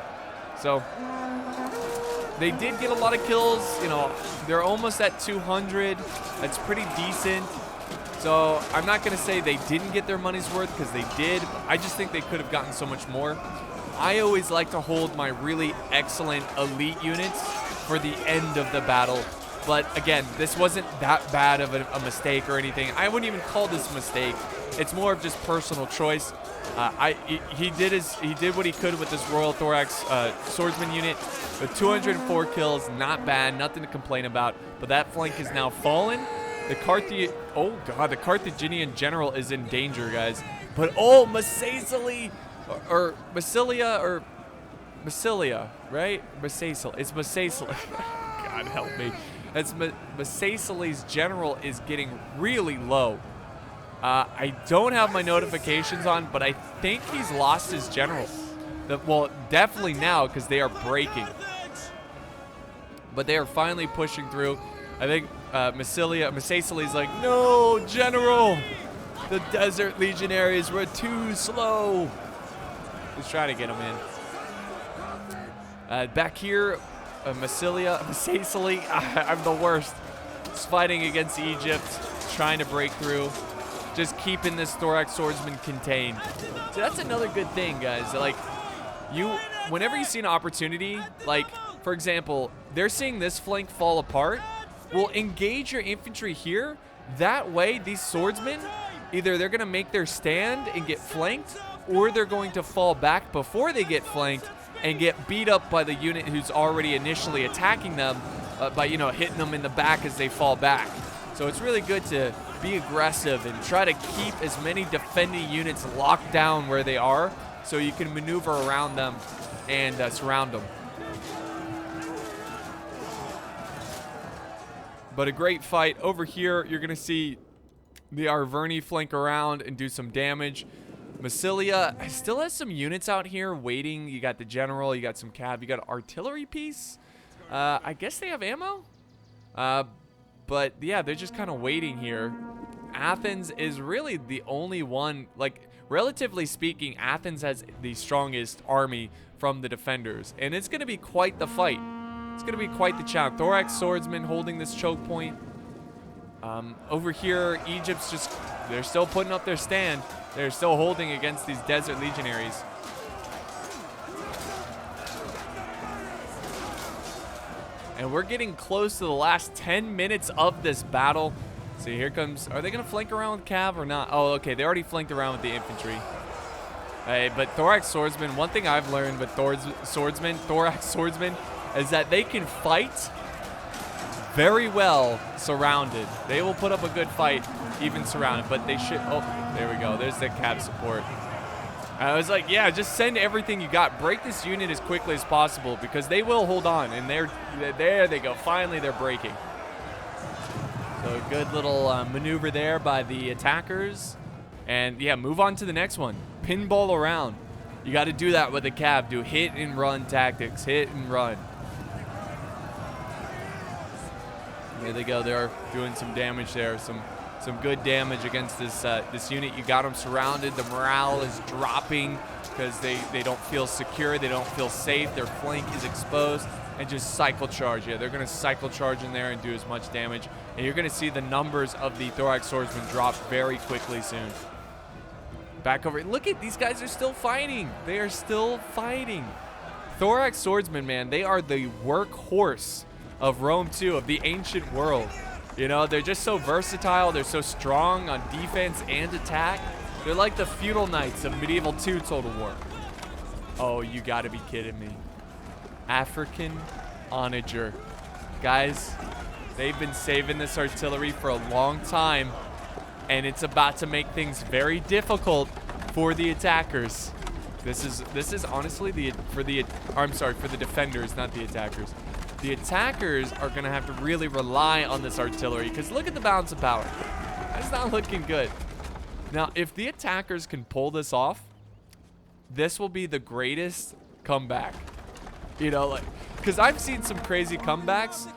So they did get a lot of kills, you know, they're almost at 200. That's pretty decent. So I'm not going to say they didn't get their money's worth, because they did. I just think they could have gotten so much more. I always like to hold my really excellent elite units for the end of the battle. But again, this wasn't that bad of a mistake or anything. I wouldn't even call this a mistake. It's more of just personal choice. He did what he could with this Royal Thorax Swordsman unit. With 204 kills, not bad, nothing to complain about. But that flank is now fallen. The Carthaginian general is in danger, guys. But Massaisali, or Massilia, right? Massaisali. It's Massaisali. God help me. Massaisali's general is getting really low. I don't have my notifications on, but I think he's lost his general. Well, definitely now, because they are breaking. But they are finally pushing through. I think Massaisali's like, no, general. The desert legionaries were too slow. Let's try to get him in. Back here, Massaisali, I'm the worst. He's fighting against Egypt, trying to break through. Just keeping this Thorax Swordsman contained. So that's another good thing, guys. Like, whenever you see an opportunity, like, for example, they're seeing this flank fall apart, well, engage your infantry here. That way, these swordsmen, either they're going to make their stand and get flanked, or they're going to fall back before they get flanked and get beat up by the unit who's already initially attacking them by, you know, hitting them in the back as they fall back. So it's really good to be aggressive and try to keep as many defending units locked down where they are so you can maneuver around them and surround them. But a great fight. Over here, you're going to see the Arverni flank around and do some damage. Massilia still has some units out here waiting. You got the general, you got some cav, you got an artillery piece. I guess they have ammo. But yeah, they're just kind of waiting here. Athens is really the only one, like, relatively speaking, Athens has the strongest army from the defenders, and it's going to be quite the fight. It's going to be quite the challenge. Thorax swordsman holding this choke point. Over here, Egypt's just, they're still putting up their stand. They're still holding against these desert legionaries. And we're getting close to the last 10 minutes of this battle. So here comes, are they going to flank around with Cav or not? Oh, okay, they already flanked around with the infantry. Hey, but Thorax Swordsman, one thing I've learned with Thorax Swordsman, is that they can fight very well surrounded. They will put up a good fight even surrounded, but they should, oh, there we go. There's the Cav support. I was like, yeah, just send everything you got. Break this unit as quickly as possible because they will hold on. And there they go. Finally, they're breaking. So a good little maneuver there by the attackers. And yeah, move on to the next one. Pinball around. You got to do that with the Cav. Do hit and run tactics. Hit and run. There they go. They're doing some damage there. Some good damage against this this unit. You got them surrounded. The morale is dropping because they don't feel secure. They don't feel safe. Their flank is exposed. And just cycle charge. Yeah, they're going to cycle charge in there and do as much damage. And you're going to see the numbers of the Thorax Swordsmen drop very quickly soon. Back over. Look at these guys are still fighting. They are still fighting. Thorax Swordsmen, man, they are the workhorse of Rome 2, of the ancient world. You know, they're just so versatile. They're so strong on defense and attack. They're like the feudal knights of medieval 2 Total War. Oh, you gotta be kidding me. African onager. Guys, they've been saving this artillery for a long time, and it's about to make things very difficult for the attackers. This is honestly for the defenders, not the attackers. The attackers are going to have to really rely on this artillery because look at the balance of power. That's not looking good. Now, if the attackers can pull this off, this will be the greatest comeback. You know, like, because I've seen some crazy comebacks,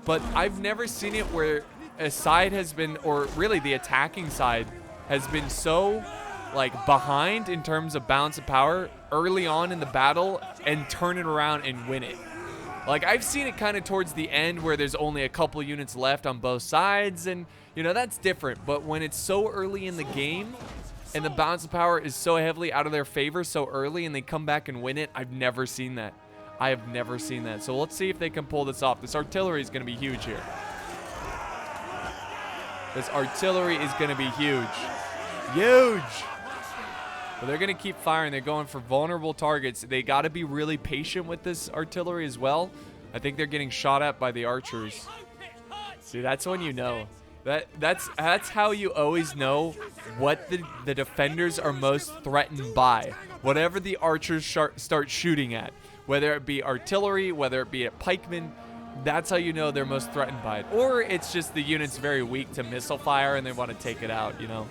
but I've never seen it where a side has been, or really the attacking side has been so, like, behind in terms of balance of power early on in the battle and turn it around and win it. Like, I've seen it kind of towards the end where there's only a couple units left on both sides, and, you know, that's different. But when it's so early in the game and the balance of power is so heavily out of their favor so early and they come back and win it, I've never seen that. I have never seen that. So let's see if they can pull this off. This artillery is going to be huge here. This artillery is going to be huge. Huge! But they're going to keep firing. They're going for vulnerable targets. They got to be really patient with this artillery as well. I think they're getting shot at by the archers. See, that's when you know. That's how you always know what the defenders are most threatened by. Whatever the archers start shooting at. Whether it be artillery, whether it be a pikeman, that's how you know they're most threatened by it. Or it's just the unit's very weak to missile fire and they want to take it out, you know.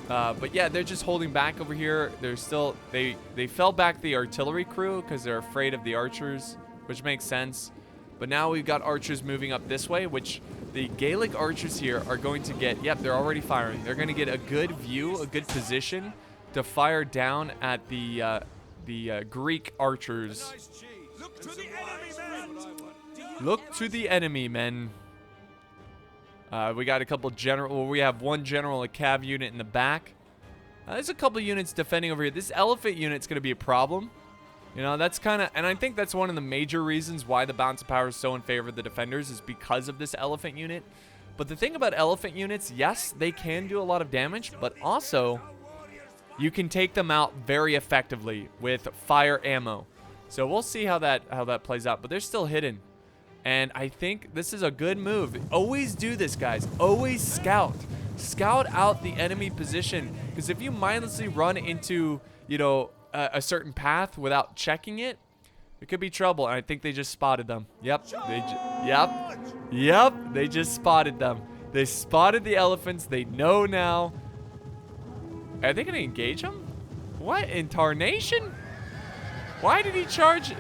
But yeah, they're just holding back over here. They're still, they fell back the artillery crew because they're afraid of the archers, which makes sense. But now we've got archers moving up this way, which the Gaelic archers here are going to get, yep, they're already firing. They're going to get a good view, a good position to fire down at the Greek archers. Look to the enemy, men. We got a couple general. Well, we have one general, a cav unit in the back. There's a couple units defending over here. This elephant unit's going to be a problem. You know, that's kind of, and I think that's one of the major reasons why the balance of power is so in favor of the defenders is because of this elephant unit. But the thing about elephant units, yes, they can do a lot of damage, but also you can take them out very effectively with fire ammo. So we'll see how that plays out, but they're still hidden. And I think this is a good move. Always do this, guys. Always scout. Scout out the enemy position. Because if you mindlessly run into, you know, a certain path without checking it, it could be trouble. And I think they just spotted them. Yep. Yep. They just spotted them. They spotted the elephants. They know now. Are they going to engage them? What in tarnation? Why did he charge?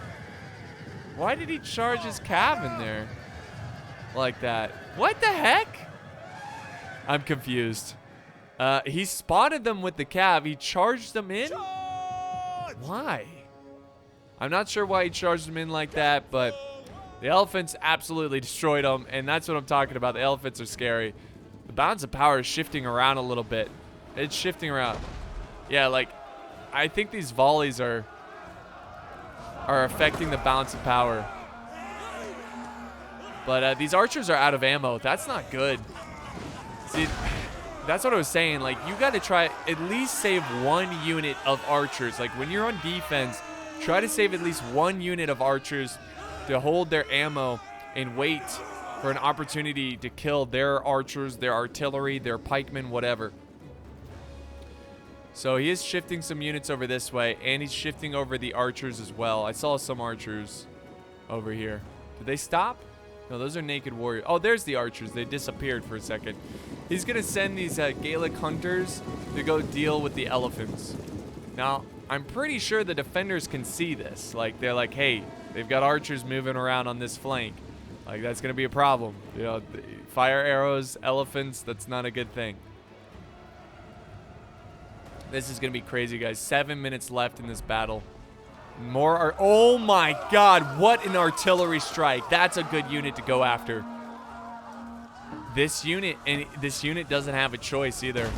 Why did he charge his cav in there like that? What the heck? I'm confused. He spotted them with the cav. He charged them in? Why? I'm not sure why he charged them in like that, but the elephants absolutely destroyed them, and that's what I'm talking about. The elephants are scary. The balance of power is shifting around a little bit. It's shifting around. Yeah, like, I think these volleys are affecting the balance of power. But these archers are out of ammo. That's not good. See, that's what I was saying. Like, you got to try at least save one unit of archers. Like, when you're on defense, try to save at least one unit of archers to hold their ammo and wait for an opportunity to kill their archers, their artillery, their pikemen, whatever. So he is shifting some units over this way, and he's shifting over the archers as well. I saw some archers over here. Did they stop? No, those are naked warriors. Oh, there's the archers. They disappeared for a second. He's going to send these Gaelic hunters to go deal with the elephants. Now, I'm pretty sure the defenders can see this. Like, they're like, hey, they've got archers moving around on this flank. Like, that's going to be a problem. You know, fire arrows, elephants, that's not a good thing. This is going to be crazy, guys. 7 minutes left in this battle. More oh my god, what an artillery strike. That's a good unit to go after. This unit doesn't have a choice either,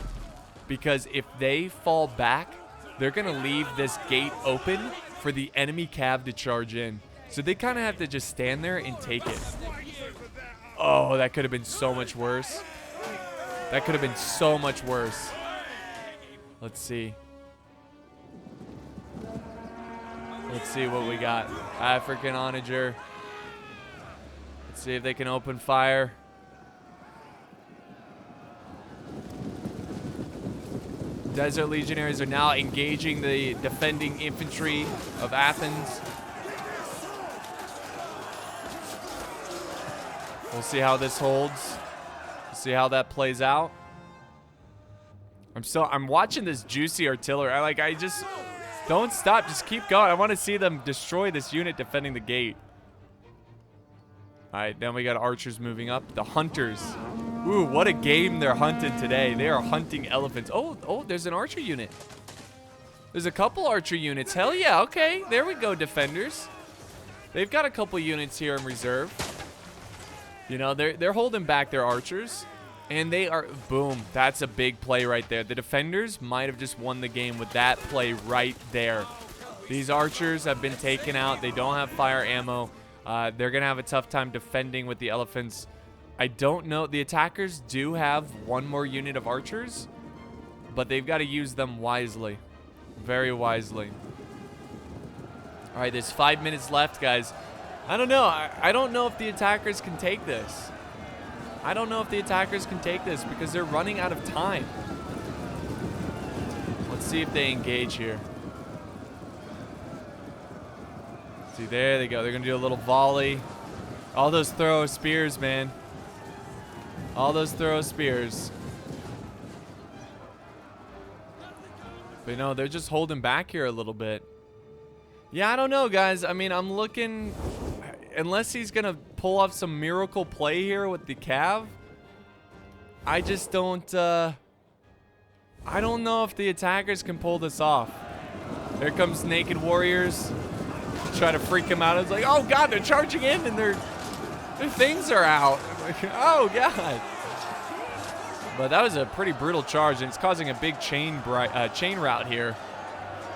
because if they fall back, they're going to leave this gate open for the enemy cav to charge in. So they kind of have to just stand there and take it. Oh, that could have been so much worse. That could have been so much worse. Let's see. Let's see what we got. African onager. Let's see if they can open fire. Desert legionaries are now engaging the defending infantry of Athens. We'll see how this holds. We'll see how that plays out. I'm watching this juicy artillery. I just don't stop. Just keep going. I want to see them destroy this unit defending the gate. All right, then we got archers moving up. The hunters. Ooh, what a game they're hunting today. They are hunting elephants. Oh, there's an archer unit. There's a couple archer units. Hell yeah, okay. There we go, defenders. They've got a couple units here in reserve. You know, they're holding back their archers. And they are, boom, that's a big play right there. The defenders might have just won the game with that play right there. These archers have been taken out. They don't have fire ammo. They're going to have a tough time defending with the elephants. I don't know. The attackers do have one more unit of archers, but they've got to use them wisely. Very wisely. All right, there's 5 minutes left, guys. I don't know. I don't know if the attackers can take this. I don't know if the attackers can take this because they're running out of time. Let's see if they engage here. See, there they go. They're going to do a little volley. All those throw spears, man. All those throw spears. But no, they're just holding back here a little bit. Yeah, I don't know, guys. I mean, I'm looking... Unless he's going to pull off some miracle play here with the cav, I just don't... I don't know if the attackers can pull this off. There comes naked warriors. Try to freak him out. It's like, oh, God, they're charging in and their things are out. Oh, God. But that was a pretty brutal charge, and it's causing a big chain route here,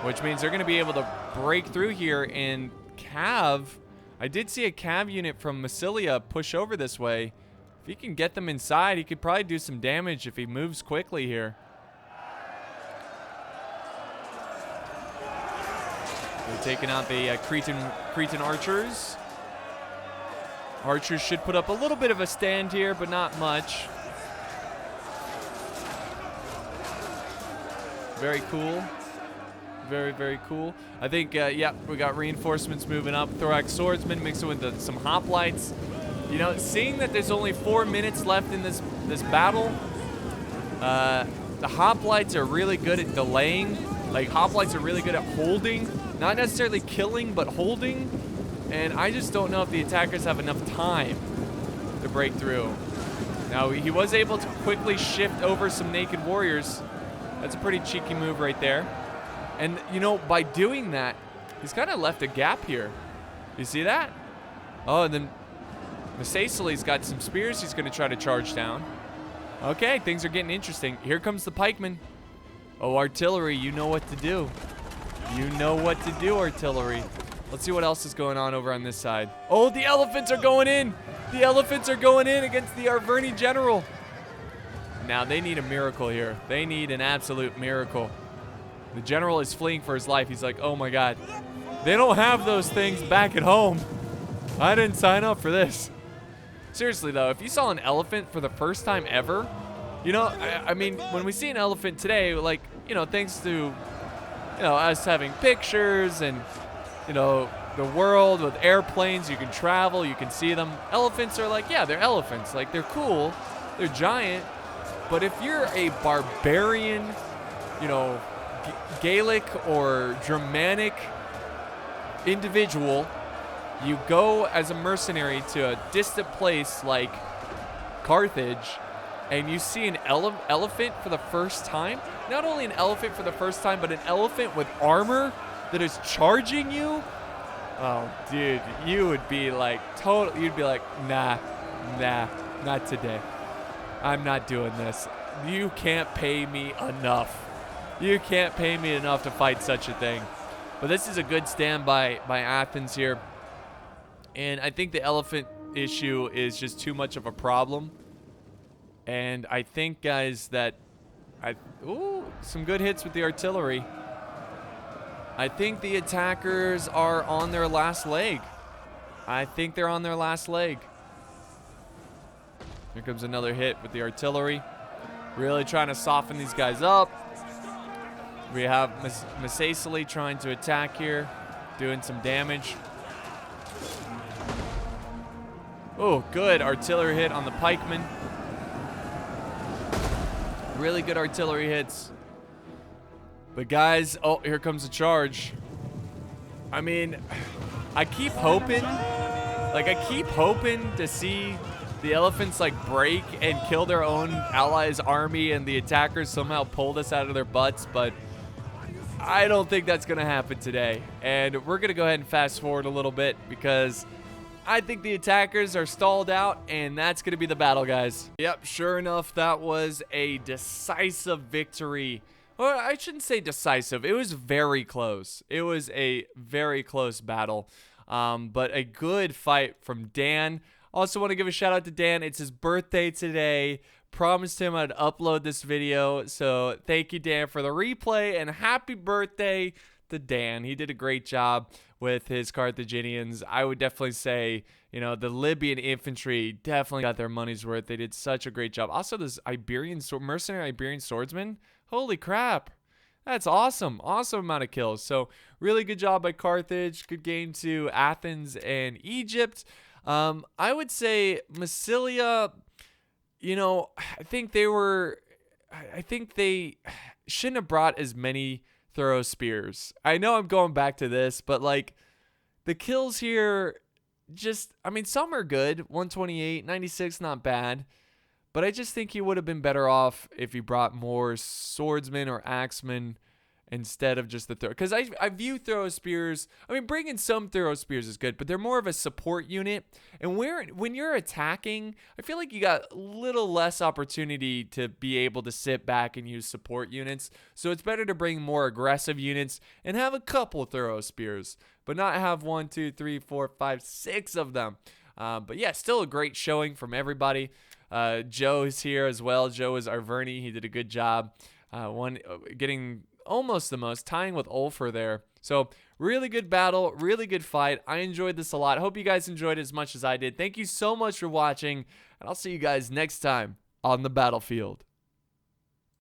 which means they're going to be able to break through here. And cav... I did see a cav unit from Massilia push over this way. If he can get them inside, he could probably do some damage if he moves quickly here. They're taking out the Cretan archers. Archers should put up a little bit of a stand here, but not much. Very cool. Very, very cool. I think, yeah, we got reinforcements moving up. Thorax swordsman mixing with some hoplites. You know, seeing that there's only 4 minutes left in this battle, the hoplites are really good at delaying. Like, hoplites are really good at holding. Not necessarily killing, but holding. And I just don't know if the attackers have enough time to break through. Now, he was able to quickly shift over some naked warriors. That's a pretty cheeky move right there. And, you know, by doing that, he's kind of left a gap here. You see that? Oh, and then Masacely's got some spears he's going to try to charge down. Okay, things are getting interesting. Here comes the pikeman. Oh, artillery, you know what to do. You know what to do, artillery. Let's see what else is going on over on this side. Oh, the elephants are going in. The elephants are going in against the Arverni general. Now, they need a miracle here. They need an absolute miracle. The general is fleeing for his life. He's like, oh my God. They don't have those things back at home. I didn't sign up for this. Seriously, though, if you saw an elephant for the first time ever, you know, I mean, when we see an elephant today, like, you know, thanks to, you know, us having pictures and, you know, the world with airplanes, you can travel, you can see them. Elephants are like, yeah, they're elephants. Like, they're cool. They're giant. But if you're a barbarian, you know, Gaelic or Germanic individual, you go as a mercenary to a distant place like Carthage, and you see an elephant for the first time. Not only an elephant for the first time, but an elephant with armor that is charging you. Oh, dude, you would be like you'd be like, nah, not today. I'm not doing this. You can't pay me enough. You can't pay me enough to fight such a thing. But this is a good stand by Athens here. And I think the elephant issue is just too much of a problem. And I think, guys, that ooh, some good hits with the artillery. I think the attackers are on their last leg. I think they're on their last leg. Here comes another hit with the artillery. Really trying to soften these guys up. We have Masacely trying to attack here, doing some damage. Oh, good artillery hit on the pikeman. Really good artillery hits. But guys, oh, here comes the charge. I mean, I keep hoping to see the elephants like break and kill their own allies' army and the attackers somehow pull this out of their butts, but I don't think that's going to happen today. And we're going to go ahead and fast forward a little bit because I think the attackers are stalled out, and that's going to be the battle, guys. Yep, sure enough, that was a decisive victory. Well, I shouldn't say decisive. It was very close. It was a very close battle, but a good fight from Dan. Also want to give a shout out to Dan. It's his birthday today. Promised him I'd upload this video, so thank you, Dan, for the replay, and happy birthday to Dan. He did a great job with his Carthaginians. I would definitely say, you know, the Libyan infantry definitely got their money's worth. They did such a great job. Also, this mercenary Iberian swordsman, holy crap. That's awesome. Awesome amount of kills. So really good job by Carthage. Good game to Athens and Egypt. I would say Massilia, you know, I think they shouldn't have brought as many throw spears. I know I'm going back to this, but like the kills here, just, I mean, some are good. 128, 96, not bad. But I just think he would have been better off if he brought more swordsmen or axemen instead of just the throw. Because I view throw spears, I mean, bringing some throw spears is good, but they're more of a support unit. And when you're attacking, I feel like you got a little less opportunity to be able to sit back and use support units. So it's better to bring more aggressive units and have a couple throw spears, but not have 1, 2, 3, 4, 5, 6 of them. But yeah, still a great showing from everybody. Joe's here as well. Joe is Arverni. He did a good job. Getting almost the most, tying with Ulfer there. So really good battle, really good fight. I enjoyed this a lot. Hope you guys enjoyed it as much as I did. Thank you so much for watching, and I'll see you guys next time on the battlefield.